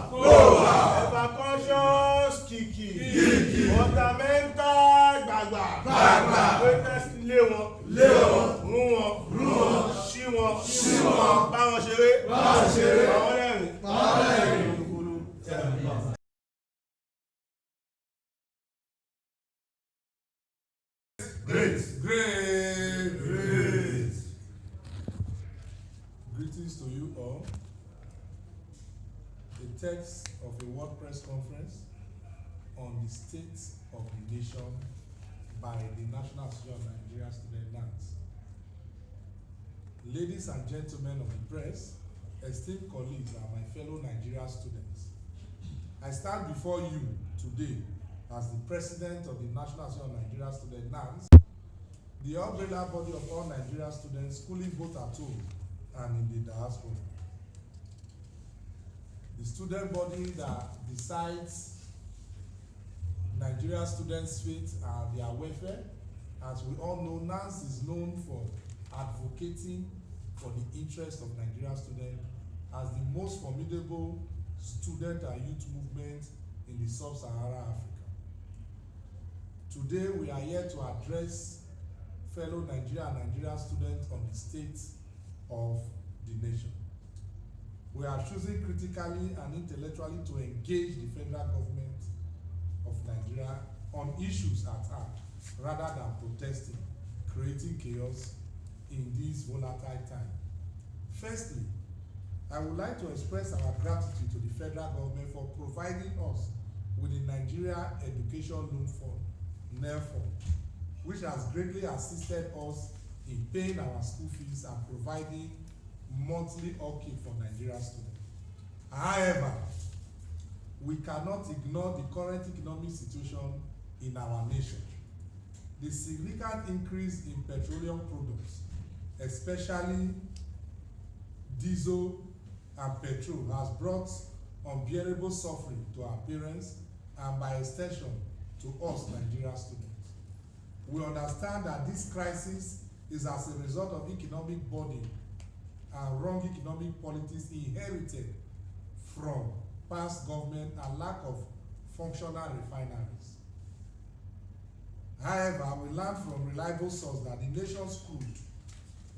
Ever conscious kìkì. Fundamental gbàgbà. Greatest lé wọn. Rún wọn. Ṣí wọn. Bá wọn ṣeré. Bá wọn rẹ́rìn. Great. Greetings to you all. The text of a World Press Conference on the state of the nation by the National Association of Nigeria Students, Nans. Ladies and gentlemen of the press, esteemed colleagues and my fellow Nigerian students, I stand before you today as the president of the National Association of Nigeria Students, Nans, the umbrella body of all Nigerian students schooling both at home and in the diaspora. The student body that decides Nigerian students' fate and their welfare. As we all know, Nans is known for advocating for the interest of Nigerian students as the most formidable student and youth movement in the sub-Saharan Africa. Today, we are here to address fellow Nigerian students on the state of the nation. We are choosing critically and intellectually to engage the federal government of Nigeria on issues at hand rather than protesting, creating chaos in this volatile time. Firstly, I would like to express our gratitude to the federal government for providing us with the Nigeria Education Loan Fund, NELFund, which has greatly assisted us in paying our school fees and providing monthly upkeep for Nigerian students. However, we cannot ignore the current economic situation in our nation. The significant increase in petroleum products, especially diesel and petrol, has brought unbearable suffering to our parents and by extension to us Nigerian students. We understand that this crisis is as a result of economic burden and wrong economic policies inherited from past government and lack of functional refineries. However, we learned from reliable sources that the nation's crude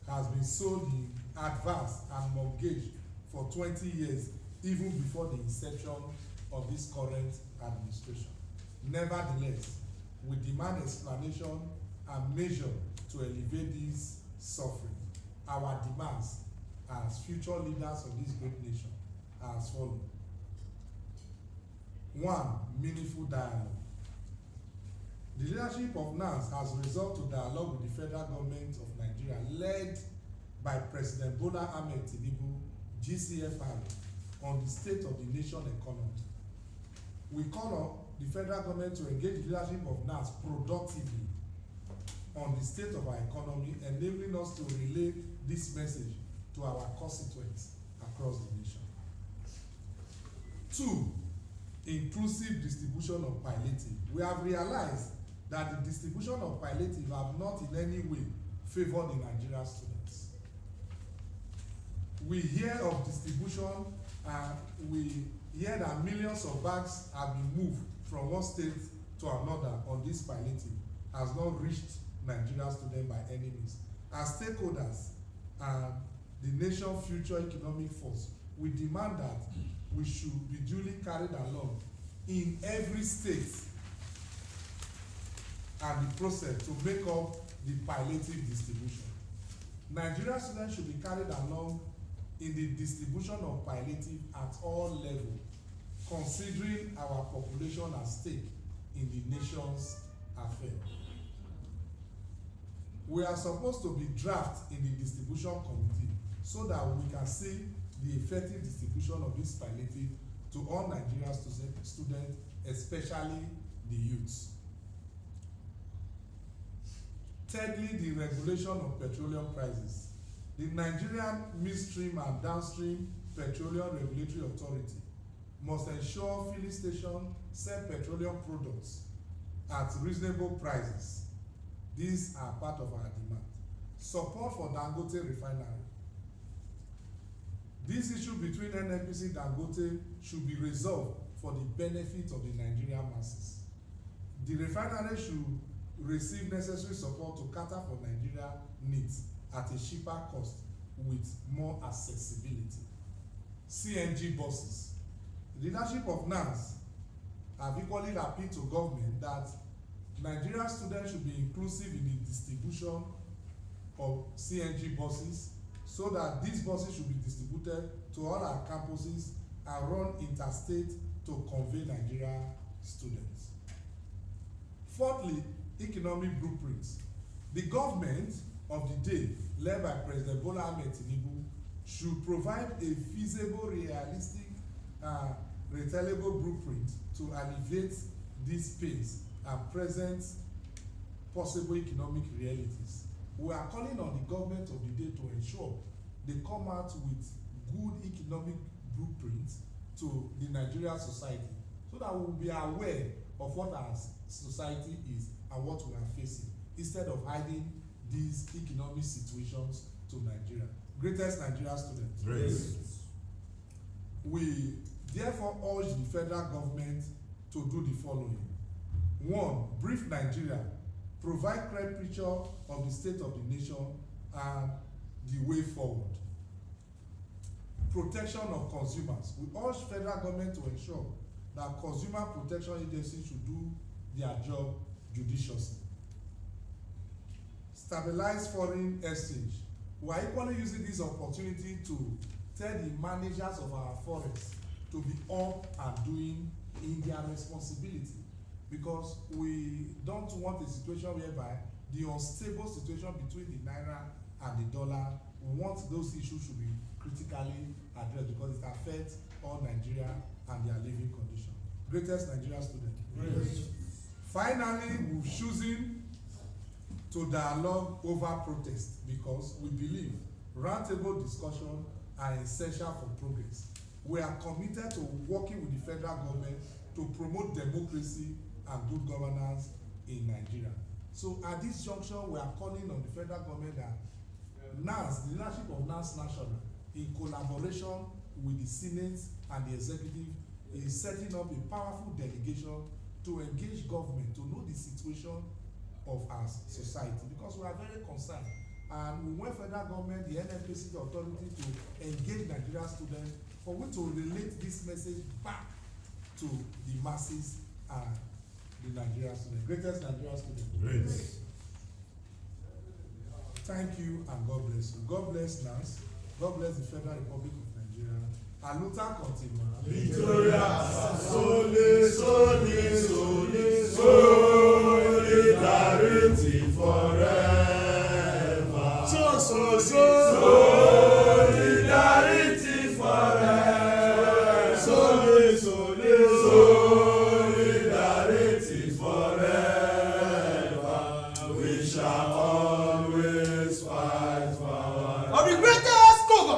has been sold in advance and mortgaged for 20 years, even before the inception of this current administration. Nevertheless, we demand explanation and measure to alleviate this suffering. Our demands as future leaders of this great nation are as follows. 1. Meaningful dialogue. The leadership of Nans has resolved to dialogue with the federal government of Nigeria, led by President Bola Ahmed Tinubu, GCFR, on the state of the nation economy. We call on the federal government to engage the leadership of Nans productively on the state of our economy, enabling us to relay this message to our constituents across the nation. 2. Inclusive distribution of palliative. We have realized that the distribution of palliative have not in any way favored the Nigerian students. We hear of distribution and we hear that millions of bags have been moved from one state to another on this palliative has not reached Nigerian students by any means. As stakeholders and the nation's future economic force, we demand that we should be duly carried along in every state and the process to make up the palliative distribution. Nigerian students should be carried along in the distribution of palliative at all levels, considering our population at stake in the nation's affairs. We are supposed to be drafted in the distribution committee so that we can see the effective distribution of this palliative to all Nigerian students, especially the youths. Thirdly, the regulation of petroleum prices. The Nigerian Midstream and Downstream Petroleum Regulatory Authority must ensure filling stations sell petroleum products at reasonable prices. These are part of our demand. Support for Dangote refinery. This This issue between NNPC and Dangote should be resolved for the benefit of the Nigerian masses. The refinery should receive necessary support to cater for Nigeria needs at a cheaper cost with more accessibility. CNG buses. The leadership of Nans have equally appealed to government that Nigerian students should be inclusive in the distribution of CNG buses, so that these buses should be distributed to all our campuses and run interstate to convey Nigerian students. Fourthly, economic blueprints. The government of the day, led by President Bola Ahmed Tinubu, should provide a feasible, realistic, retailable blueprint to alleviate these pains and present possible economic realities. We are calling on the government of the day to ensure they come out with good economic blueprints to the Nigerian society, so that we will be aware of what our society is and what we are facing, instead of hiding these economic situations to Nigeria. Greatest Nigerian students. Grace. We therefore urge the federal government to do the following. 1. Brief Nigeria. Provide clear picture of the state of the nation and the way forward. Protection of consumers. We urge federal government to ensure that consumer protection agencies should do their job judiciously. Stabilize foreign exchange. We are equally using this opportunity to tell the managers of our forests to be up and doing in their responsibility, because we don't want a situation whereby the unstable situation between the naira and the dollar, we want those issues to be critically addressed, because it affects all Nigeria and their living condition. Greatest Nigerian student. Grace. Finally, we're choosing to dialogue over protest, because we believe roundtable discussion are essential for progress. We are committed to working with the federal government to promote democracy and good governance in Nigeria. So at this junction, we are calling on the federal government that Nans, the leadership of Nans National, in collaboration with the Senate and the executive, is setting up a powerful delegation to engage government to know the situation of our society, because we are very concerned, and we want federal government, the NNPC, the authority, to engage Nigerian students for we to relate this message back to the masses and the Nigerian students. Greatest Nigerian students. Grace. Thank you and God bless you. God bless Nans. God bless the Federal Republic of Nigeria. Aluta continua. Victoria, sole, sole, sole, solidarity forever. So, solidarity forever. Sole, sole, solidarity forever. We shall always fight for our. Of the greatest Congo.